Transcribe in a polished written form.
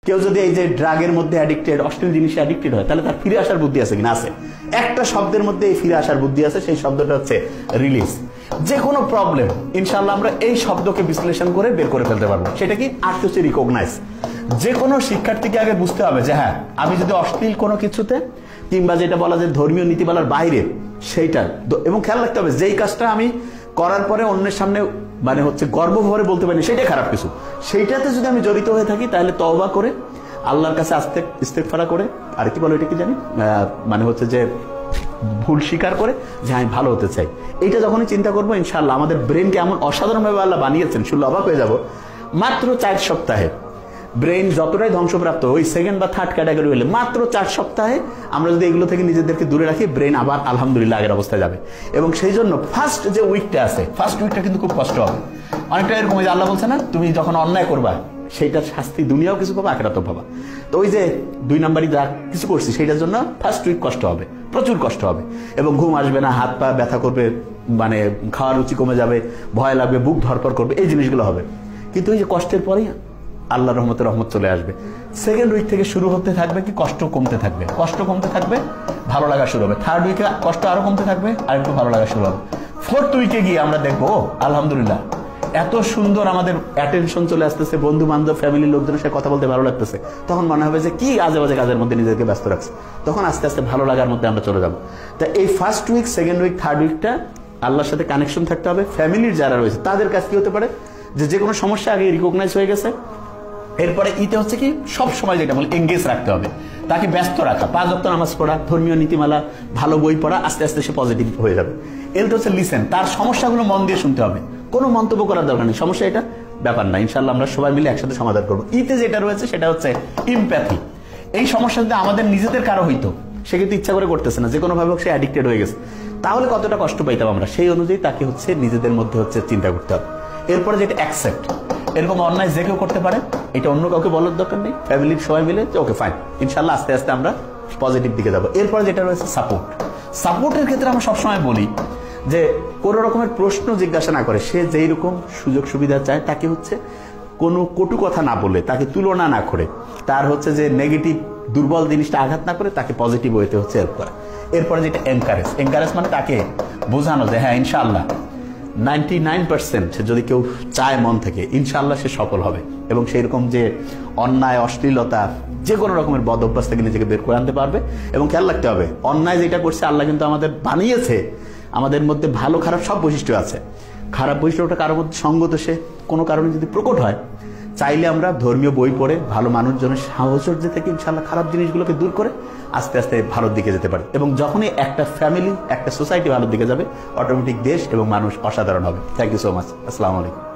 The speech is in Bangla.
কেউ যদি এই যে ড্রাগের মধ্যে অ্যাডিক্টেড, অশ্লীল জিনিসে অ্যাডিক্টেড হয়, তাহলে তার ফিরে আসার বুদ্ধি আছে কিনা? আছে। একটা শব্দের মধ্যে এই ফিরে আসার বুদ্ধি আছে, সেই শব্দটা হচ্ছে রিলিজ। যে কোনো প্রবলেম ইনশাআল্লাহ আমরা এই শব্দকে বিশ্লেষণ করে বের করে ফেলতে পারবো। সেটা কি? আর্ট হচ্ছে রিকগনাইজ। যে কোনো শিক্ষার্থীকে আগে বুঝতে হবে যে হ্যাঁ, আমি যদি অশ্লীল কোনো কিছুতে কিংবা যেটা বলা যায় ধর্মীয় নীতিমালার বাইরে সেইটা, এবং খেয়াল রাখতে হবে যেই কাজটা আমি করার পরে অন্যের সামনে মানে হচ্ছে গর্বভরে বলতে পারি সেটাই খারাপ কিছু, সেইটাতে যদি আমি জড়িত হয়ে থাকি তাহলে তওবা করে আল্লাহর কাছে ইস্তেগফার করে, আর কি বলো এটা কি জানি, মানে হচ্ছে যে ভুল স্বীকার করে যে আমি ভালো হতে চাই, এইটা যখনই চিন্তা করবো ইনশাআল্লাহ আমাদের ব্রেনকে এমন অসাধারণভাবে আল্লাহ বানিয়েছেন, শুনলে অবাক হয়ে যাব। মাত্র 4 সপ্তাহে ব্রেন যতটাই ধ্বংসপ্রাপ্ত, ওই সেকেন্ড বা থার্ড ক্যাটাগরি হলে মাত্র 4 সপ্তাহে আমরা যদি এগুলো থেকে নিজেদেরকে দূরে রাখি, ব্রেন আবার আলহামদুলিল্লাহ আগের অবস্থায় যাবে। এবং সেই জন্য ফার্স্ট যে উইকটা আছে, ফার্স্ট উইকটা কিন্তু খুব কষ্ট হবে। অনেকটা এরকম যে আল্লাহ বলছে না, তুমি যখন অন্যায় করবা সেইটার শাস্তি দুনিয়াও কিছু পাবা, আখিরাতেও পাবা। তো ওই যে 2 নাম্বারই যা কিছু করছি সেইটার জন্য ফার্স্ট উইক কষ্ট হবে, প্রচুর কষ্ট হবে, এবং ঘুম আসবে না, হাত পা ব্যথা করবে, মানে খাওয়ার রুচি কমে যাবে, ভয় লাগবে, বুক ধরপড় করবে, এই জিনিসগুলো হবে। কিন্তু এই যে কষ্টের পরেই আল্লাহ রহমতে রহমত চলে আসবে। সেকেন্ড উইক থেকে শুরু হতে থাকবে কি, কষ্ট কমতে থাকবে, কষ্ট কমতে থাকবে, ভালো লাগা শুরু হবে। থার্ড উইকে কষ্ট আরো কমতে থাকবে, আর একটু ভালো লাগা শুরু হবে। ফোর্থ উইকে গিয়ে আমরা দেখবো আলহামদুলিল্লাহ এত সুন্দর আমাদের অ্যাটেনশন চলে আসতেছে, বন্ধু বান্ধব ফ্যামিলির লোকজনের সাথে কথা বলতে ভালো লাগতেছে, তখন মনে হবে যে কি আজে বাজে কাজের মধ্যে নিজেকে ব্যস্ত রাখছে, তখন আস্তে আস্তে ভালো লাগার মধ্যে আমরা চলে যাবো। তা এই first week, second week, third উইকটা আল্লাহর সাথে কানেকশন থাকতে হবে। ফ্যামিলির যারা রয়েছে তাদের কাছে কি হতে পারে যে কোনো সমস্যা আগে রিকগনাইজ হয়ে গেছে, এরপরে ইতে হচ্ছে কি সব সময় যেটা বলে এঙ্গেজ রাখতে হবে, তাকে ব্যস্ত রাখা, 5 ওয়াক্ত নামাজ পড়া, ধর্মীয় নীতিমালা, ভালো বই পড়া, আস্তে আস্তে সে পজিটিভ হয়ে যাবে। এরটা হচ্ছে লিসেন, তার সমস্যাগুলো মন দিয়ে শুনতে হবে, কোনো মন্তব্য করার দরকার নেই, সমস্যা এটা ব্যাপার না, ইনশাআল্লাহ আমরা সবাই মিলে একসাথে সমাধান করবো। ইতে যেটা রয়েছে সেটা হচ্ছে ইমপ্যাথি। এই সমস্যা যদি আমাদের নিজেদের কারো হইতো, সে কিন্তু ইচ্ছা করে করতেছে না, যে কোনো ভাবে সে অ্যাডিক্টেড হয়ে গেছে, তাহলে কতটা কষ্ট পাইতাম আমরা, সেই অনুযায়ী তাকে হচ্ছে নিজেদের মধ্যে হচ্ছে চিন্তা করতে হবে। এরপরে যেটা অ্যাকসেপ্ট, এরকম অন্যায় যে কেউ করতে পারে, এটা অন্য কাউকে বলার দরকার নেই, ফ্যামিলির সবাই মিলে যে ওকে ফাইন, ইনশাআল্লাহ আস্তে আস্তে আমরা পজিটিভ দিকে যাবো। এরপরে যেটা রয়েছে সাপোর্ট। সাপোর্টের ক্ষেত্রে আমরা সবসময় বলি যে কোনো রকমের প্রশ্ন জিজ্ঞাসা না করে, সে যেই রকম সুযোগ সুবিধা চায় তাকে হচ্ছে কোনো কটু কথা না বলে, তাকে তুলনা না করে, তার হচ্ছে যে নেগেটিভ দুর্বল জিনিসটা আঘাত না করে তাকে পজিটিভ ওয়েতে হচ্ছে হেল্প করা। এরপরে যেটা এনকারেজ মানে তাকে বোঝানো যে হ্যাঁ ইনশাআল্লাহ 99% যদি কেউ চায় মন থেকে, ইনশাআল্লাহ সে সফল হবে, এবং সেই রকম যে অন্যায়, অশ্লীলতা, যে কোনো রকমের বদ অভ্যাস থেকে নিজেকে বের করে আনতে পারবে। এবং খেয়াল রাখতে হবে অন্যায় যেটা করছে আল্লাহ কিন্তু আমাদের বানিয়েছে, আমাদের মধ্যে ভালো খারাপ সব বৈশিষ্ট্য আছে, খারাপ বৈশিষ্ট্যটা কারোর মধ্যে সঙ্গত সে কোনো কারণে যদি প্রকট হয়, চাইলে আমরা ধর্মীয় বই পড়ে ভালো মানুষজনের সাহচর্য থেকে ইনশাআল্লাহ খারাপ জিনিসগুলোকে দূর করে আস্তে আস্তে ভালোর দিকে যেতে পারে। এবং যখনই একটা ফ্যামিলি, একটা সোসাইটি ভালোর দিকে যাবে, অটোমেটিক দেশ এবং মানুষ অসাধারণ হবে। Thank you so much. আসসালামু আলাইকুম।